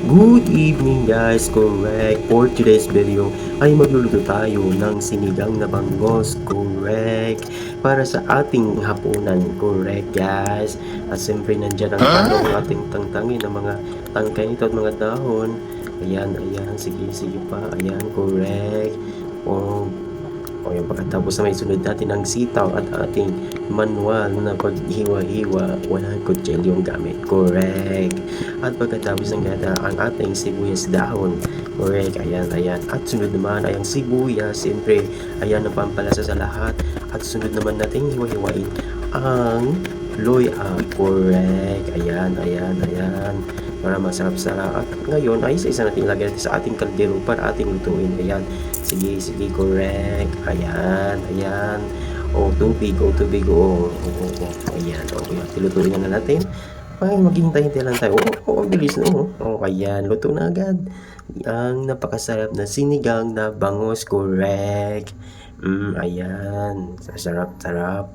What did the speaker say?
Good evening guys, correct. For today's video ay magluluto tayo ng sinigang na banggos, correct. Para sa ating hapunan, correct guys. At siyempre nandyan ang talong ating tangtangin ng mga tangkay nito at mga dahon. Ayan, ayan, sige, sige pa, ayan, correct. O yung pagkatapos na may sunod natin ang sitaw at ating manual na paghiwa-hiwa, walang kutselyong gamit. Correct. At pagkatapos ng gata, ang ating sibuyas dahon. Correct. Ayan, ayan. At sunod naman ay ang sibuyas. Siyempre, ayan ang pampalasa sa lahat. At sunod naman natin hiwa-hiwain ang loya. Correct. Ayan, ayan, ayan. Para masarap-sarap. At ngayon ay isa-isa natin ilagay natin sa ating kaldero para ating lutuin. Ayan. Sige, sige, correct. Ayan, ayan. O, tubig, o, tubig, o. Ayan, okay. Tilutuin na natin. Ay, maghihintay-hintay lang tayo. Ang bilis na, ayan, luto na agad. Ang napakasarap na sinigang na bangus, correct. Ayan. Sarap-sarap.